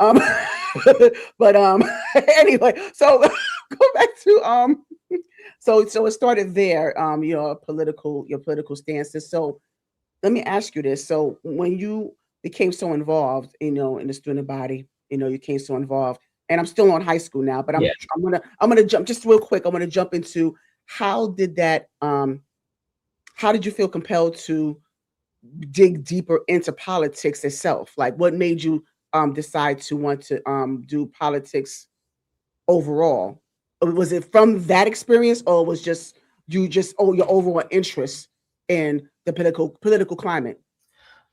Um, but anyway, so go back to so it started there. Your political stances. So let me ask you this. So when you became so involved, in the student body, you came so involved, and I'm still on high school now, but Yeah. I'm gonna jump just real quick. I'm gonna jump into how did that how did you feel compelled to dig deeper into politics itself? Like what made you decide to want to do politics overall? Was it from that experience, or was just your overall interest in the political climate?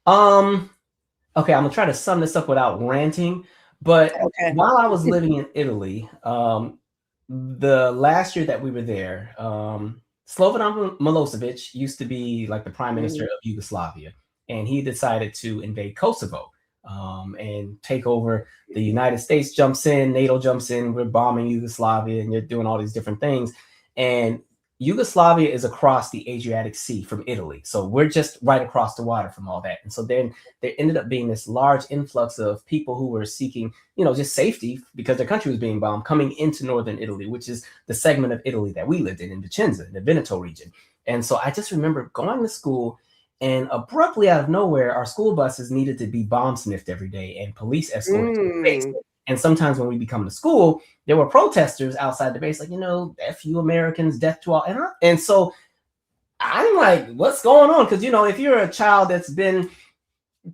Um, okay, I'm gonna try to sum this up without ranting, but Okay. while I was living in Italy, the last year that we were there, Slobodan Milosevic used to be like the prime minister Mm, of Yugoslavia, and he decided to invade Kosovo, and take over. The United States jumps in, NATO jumps in, we're bombing Yugoslavia, and you're doing all these different things. And Yugoslavia is across the Adriatic Sea from Italy. So we're just right across the water from all that. And so then there ended up being this large influx of people who were seeking, just safety because their country was being bombed, coming into northern Italy, which is the segment of Italy that we lived in Vicenza, in the Veneto region. And so I just remember going to school, and abruptly out of nowhere, our school buses needed to be bomb sniffed every day and police escorted to the base. mm, And sometimes when we become to school, there were protesters outside the base, like, F you Americans, death to all. And so I'm like, what's going on? Because, if you're a child that's been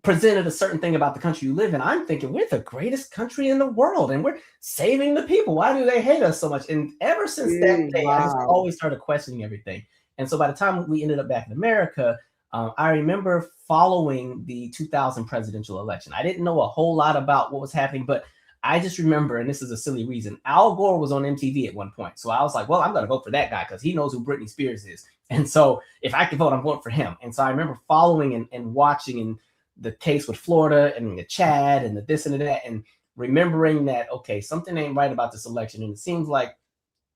presented a certain thing about the country you live in, I'm thinking we're the greatest country in the world and we're saving the people. Why do they hate us so much? And ever since that day, I just wow. always started questioning everything. And so by the time we ended up back in America, I remember following the 2000 presidential election. I didn't know a whole lot about what was happening, but I just remember, and this is a silly reason, Al Gore was on MTV at one point. So I was like, well, I'm going to vote for that guy because he knows who Britney Spears is. And so if I could vote, I'm voting for him. And so I remember following and watching and the case with Florida and the Chad and the this and the that, and remembering that, okay, something ain't right about this election. And it seems like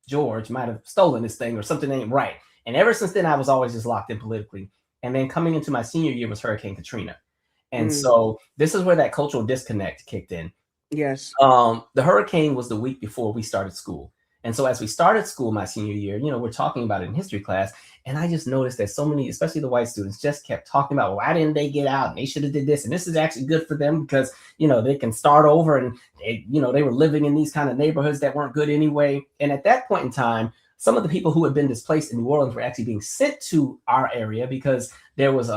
George might have stolen this thing or something ain't right. And ever since then, I was always just locked in politically. And then coming into my senior year was Hurricane Katrina. And Mm, so this is where that cultural disconnect kicked in. yes. The hurricane was the week before we started school. And so as we started school my senior year, we're talking about it in history class. And I just noticed that so many, especially the white students, just kept talking about, why didn't they get out? And they should have did this. And this is actually good for them because, they can start over. And, they were living in these kind of neighborhoods that weren't good anyway. And at that point in time, some of the people who had been displaced in New Orleans were actually being sent to our area because there was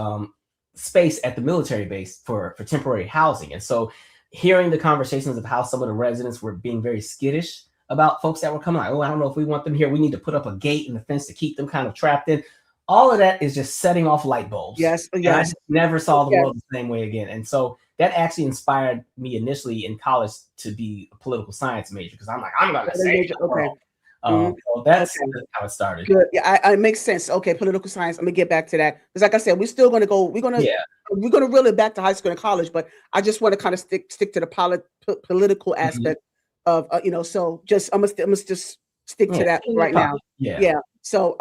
space at the military base for temporary housing. And so hearing the conversations of how some of the residents were being very skittish about folks that were coming, like, oh, I don't know if we want them here. We need to put up a gate and a fence to keep them kind of trapped in. All of that is just setting off light bulbs. Yes. And I Yes. just never saw the Yes. world the same way again. And so that actually inspired me initially in college to be a political science major because I'm like, I'm going to save the Okay. world. Mhm. So that's Okay. how it started. Good. Yeah, it makes sense. Okay, political science. I'm gonna get back to that because, like I said, we're still gonna go. Yeah. We're gonna reel it back to high school and college, but I just want to kind of stick to the political Mhm. aspect of So just I'm gonna just stick Yeah. to that No right problem. now. Yeah. Yeah. So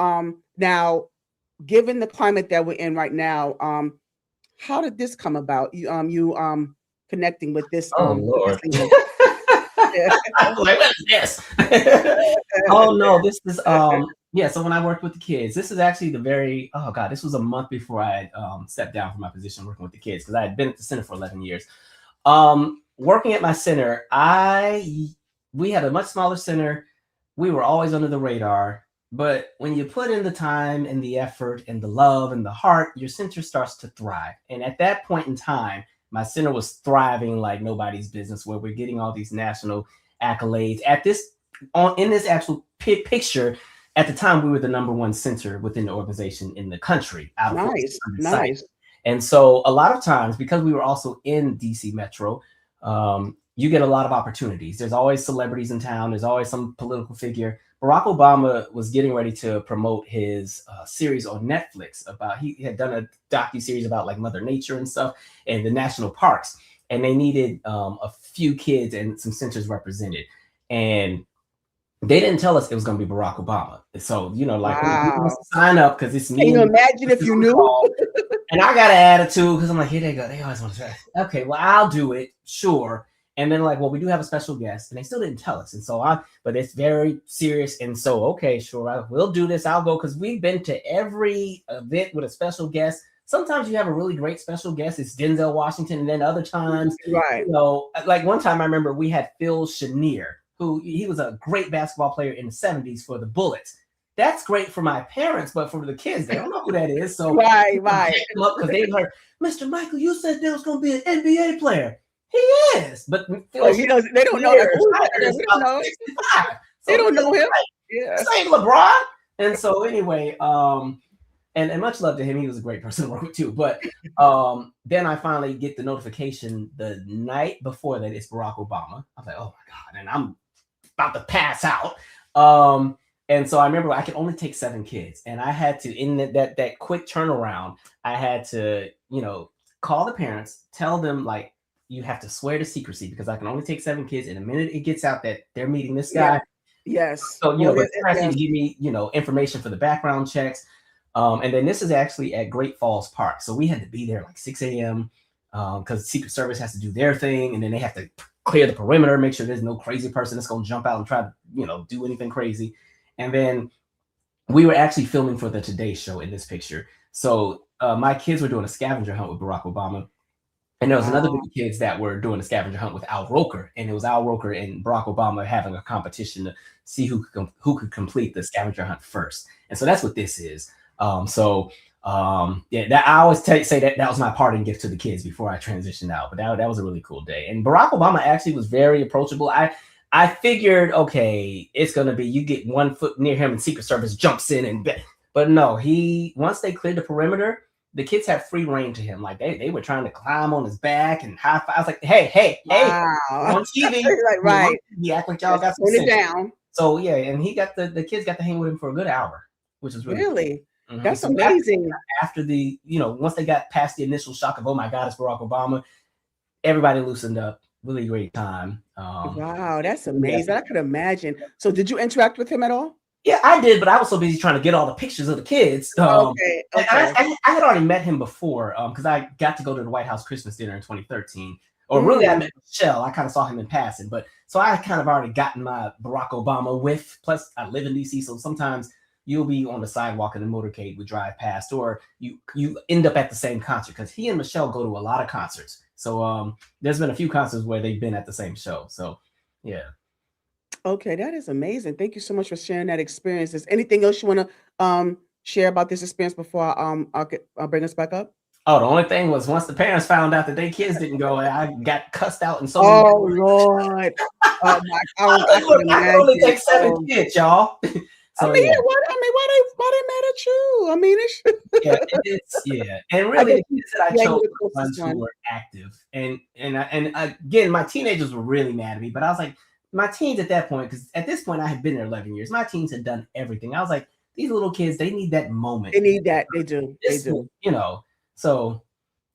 now, given the climate that we're in right now, how did this come about? You connecting Oh with this Lord. lady? Yeah. I'm like, what is this? Oh no, this is yeah. So when I worked with the kids, this is actually oh god, this was a month before I stepped down from my position working with the kids because I had been at the center for 11 years. Working at my center, we had a much smaller center. We were always under the radar. But when you put in the time and the effort and the love and the heart, your center starts to thrive. And at that point in time, my center was thriving like nobody's business, where we're getting all these national accolades. In this actual picture, at the time, we were the #1 center within the organization in the country out of Nice, 1,400 sites. nice. And so a lot of times, because we were also in DC Metro, you get a lot of opportunities. There's always celebrities in town. There's always some political figure. Barack Obama was getting ready to promote his series on Netflix about, he had done a docu-series about like Mother Nature and stuff and the national parks. And they needed a few kids and some centers represented. And they didn't tell us it was going to be Barack Obama. So, like, who wants Wow. to sign up? Because it's me Can you and imagine if you knew? and I got an attitude because I'm like, here they go. They always want to try. Okay, well, I'll do it. Sure. And then like, well, we do have a special guest, and they still didn't tell us. And so but it's very serious. And so, okay, sure, we'll do this. I'll go, because we've been to every event with a special guest. Sometimes you have a really great special guest. It's Denzel Washington. And then other times, Right. you know, like one time I remember we had Phil Chenier, who he was a great basketball player in the 70s for the Bullets. That's great for my parents, but for the kids, they don't know who that is. So Right. because they've heard, Mr. Michael, you said there was going to be an NBA player. He is, but Oh, he doesn't. They don't know. Like, who is that? We don't know. 65. So They don't know him. Yeah. Same LeBron. And so anyway, and much love to him. He was a great person to work with too. But then I finally get the notification the night before that it's Barack Obama. I was like, oh my God, and I'm about to pass out. And so I remember I could only take 7 kids, and I had to, in that quick turnaround, I had to, you know, call the parents, tell them like, you have to swear to secrecy because I can only take 7 kids. And the minute it gets out that they're meeting this guy, yes. So, you know, but they're asking to give me, you know, information for the background checks. And then this is actually at Great Falls Park. So we had to be there like 6 a.m. Because Secret Service has to do their thing. And then they have to clear the perimeter, make sure there's no crazy person that's going to jump out and try to, you know, do anything crazy. And then we were actually filming for the Today Show in this picture. So my kids were doing a scavenger hunt with Barack Obama. And there was another group of kids that were doing a scavenger hunt with Al Roker. And it was Al Roker and Barack Obama having a competition to see who could complete the scavenger hunt first. And so that's what this is. Yeah, that I always say that was my parting gift to the kids before I transitioned out. But that was a really cool day. And Barack Obama actually was very approachable. I figured, okay, it's going to be you get 1 foot near him and Secret Service jumps in. But no, once they cleared the perimeter, the kids had free reign to him. Like they were trying to climb on his back and high five. I was like, hey, on TV. Like, right. You act like y'all got some it down. So yeah, and he got the kids got to hang with him for a good hour, which is really cool. That's amazing. After the, you know, once they got past the initial shock of, oh my God, it's Barack Obama, everybody loosened up. Really great time. Wow, that's amazing. Yeah. I could imagine. So did you interact with him at all? Yeah, I did, but I was so busy trying to get all the pictures of the kids. Okay. I had already met him before because I got to go to the White House Christmas dinner in 2013. Or really, I met Michelle. I kind of saw him in passing. But so I kind of already gotten my Barack Obama whiff. Plus, I live in D.C., so sometimes you'll be on the sidewalk in the motorcade we drive past, or you end up at the same concert because he and Michelle go to a lot of concerts. So there's been a few concerts where they've been at the same show. So, yeah. Okay, that is amazing. Thank you so much for sharing that experience. Is anything else you want to share about this experience before I'll bring us back up? Oh, the only thing was once the parents found out that their kids didn't go, I got cussed out and so. Oh Lord! Oh my! I can only take 7 kids, y'all. So, why they mad at you? I mean, yeah, and really the kids that I chose were ones who were active, and again, my teenagers were really mad at me, but I was like, my teens at that point, because at this point I had been there 11 years, my teens had done everything. I was like, these little kids, they need that moment. They need that. They do. They do. You know, so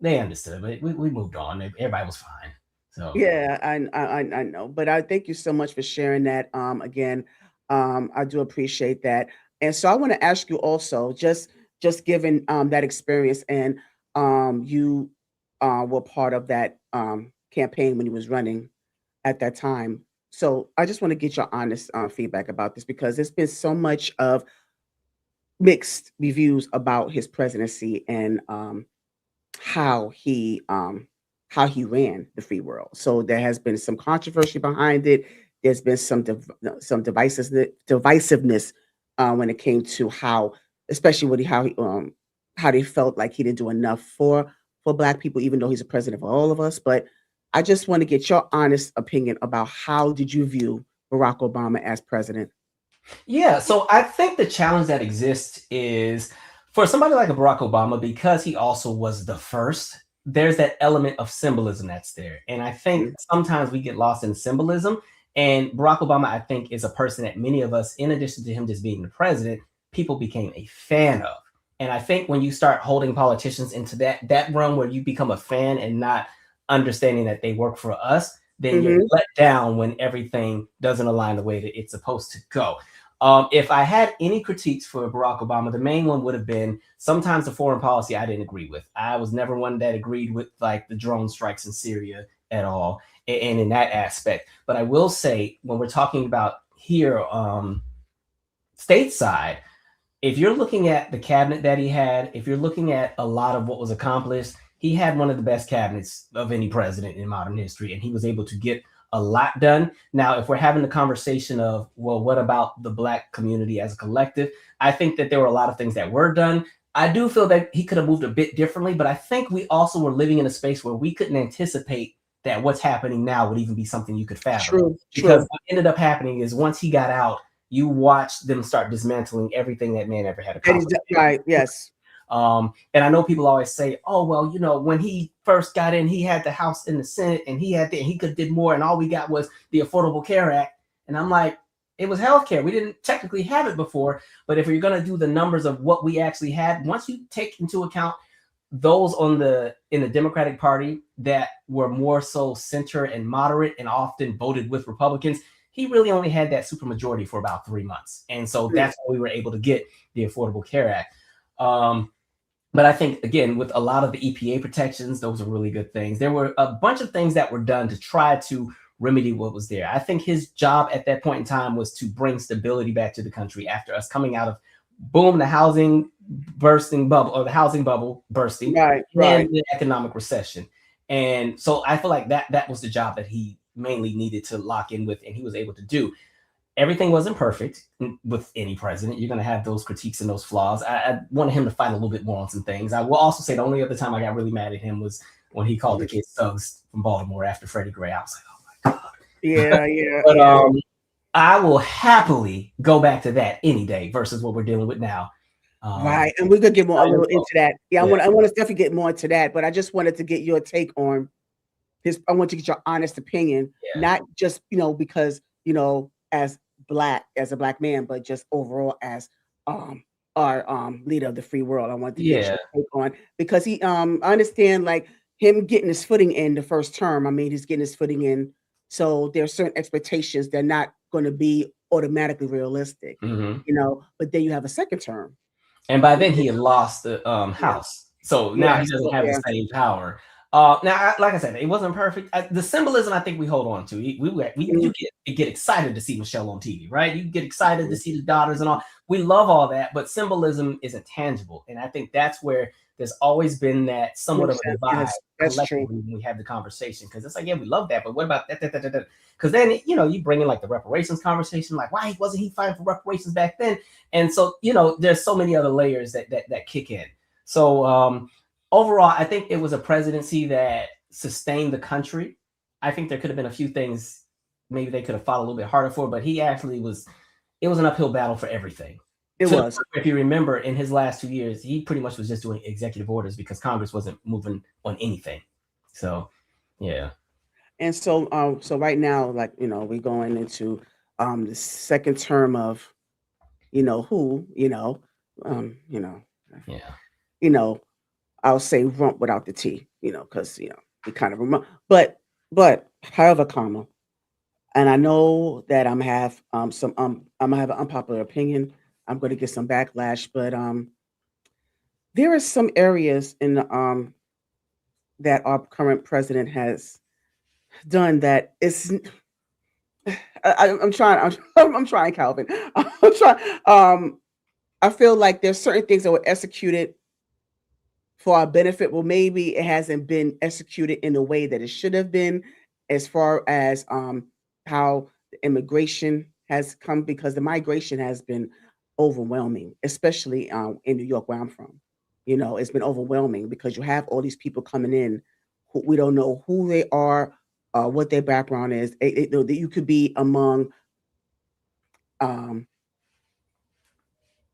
they understood, but we moved on. Everybody was fine. So yeah, I know, but I thank you so much for sharing that. Again. I do appreciate that. And so I want to ask you also, just given that experience, and you were part of that campaign when you was running at that time. So I just want to get your honest feedback about this, because there's been so much of mixed reviews about his presidency and how he ran the free world. So there has been some controversy behind it. There's been some divisiveness when it came to how they felt like he didn't do enough for Black people, even though he's a president for all of us. But I just want to get your honest opinion about how did you view Barack Obama as president? Yeah, so I think the challenge that exists is for somebody like a Barack Obama, because he also was the first, there's that element of symbolism that's there. And I think sometimes we get lost in symbolism. And Barack Obama, I think, is a person that many of us, in addition to him just being the president, people became a fan of. And I think when you start holding politicians into that realm where you become a fan and not understanding that they work for us, then you're let down when everything doesn't align the way that it's supposed to go. If I had any critiques for Barack Obama, the main one would have been sometimes the foreign policy I didn't agree with. I was never one that agreed with like the drone strikes in Syria at all. and in that aspect. But I will say, when we're talking about here, stateside, if you're looking at the cabinet that he had, if you're looking at a lot of what was accomplished, he had one of the best cabinets of any president in modern history, and he was able to get a lot done. Now, if we're having the conversation of, well, what about the Black community as a collective? I think that there were a lot of things that were done. I do feel that he could have moved a bit differently, but I think we also were living in a space where we couldn't anticipate that what's happening now would even be something you could fathom. True, because true. what ended up happening is once he got out, you watched them start dismantling everything that man ever had accomplished. Right, yes. And I know people always say, oh, well, when he first got in, he had the House and the Senate, and he could have did more, and all we got was the Affordable Care Act. And I'm like, it was healthcare. We didn't technically have it before, but if you're going to do the numbers of what we actually had, once you take into account those in the Democratic Party that were more so center and moderate and often voted with Republicans, he really only had that supermajority for about 3 months. And so that's why we were able to get the Affordable Care Act. But I think, again, with a lot of the EPA protections, those are really good things. There were a bunch of things that were done to try to remedy what was there. I think his job at that point in time was to bring stability back to the country after us coming out of, boom, the housing bubble bursting, right, and the economic recession. And so I feel like that was the job that he mainly needed to lock in with, and he was able to do. Everything wasn't perfect with any president. You're going to have those critiques and those flaws. I wanted him to fight a little bit more on some things. I will also say the only other time I got really mad at him was when he called the kids thugs from Baltimore after Freddie Gray. I was like, oh my God. Yeah. But I will happily go back to that any day versus what we're dealing with now. Right. And we're going to get more a little into that. Yeah, I want to definitely get more into that, but I just wanted to get your take on this. I want to get your honest opinion, not just, because, as a black man, but just overall as our leader of the free world. I want to get your take on, because he I understand, like, him getting his footing in the first term. I mean, he's getting his footing in, so there's certain expectations that are not going to be automatically realistic, but then you have a second term, and by then he had lost the House, so now he doesn't have the same power. Now, like I said, it wasn't perfect. The symbolism, I think we hold on to. You get excited to see Michelle on TV, right? You get excited to see the daughters and all. We love all that, but symbolism isn't tangible, and I think that's where there's always been that somewhat of a divide collectively when we have the conversation, because it's like, yeah, we love that, but what about that? Because then you bring in like the reparations conversation, like, why wasn't he fighting for reparations back then? And so there's so many other layers that kick in. So overall, I think it was a presidency that sustained the country. I think there could have been a few things maybe they could have fought a little bit harder for, but he actually it was an uphill battle for everything. It was. If you remember, in his last 2 years, he pretty much was just doing executive orders because Congress wasn't moving on anything. So, yeah. And so right now, like, we're going into the second term of, I'll say rump without the T, because we kind of remember. But however, comma, and I know that I'm gonna have an unpopular opinion. I'm going to get some backlash, but there are some areas in that our current president has done that is. I'm trying. I'm trying, Calvin. I'm trying. I feel like there's certain things that were executed for our benefit. Well, maybe it hasn't been executed in the way that it should have been, as far as how the immigration has come, because the migration has been overwhelming, especially in New York, where I'm from. It's been overwhelming because you have all these people coming in who we don't know who they are, what their background is. You could be among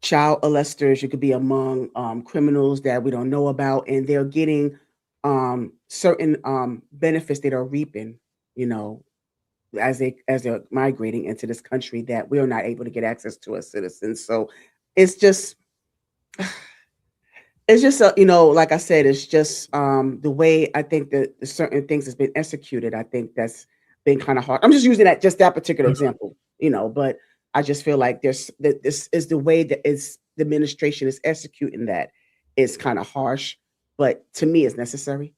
child molesters, you could be among criminals that we don't know about, and they're getting certain benefits that are reaping, as they're migrating into this country, that we are not able to get access to as citizens. So it's just like I said, it's just the way I think that the certain things has been executed. I think that's been kind of hard. I'm just using that particular example, but I just feel like this is the way that the administration is executing that is kind of harsh, but to me it's necessary.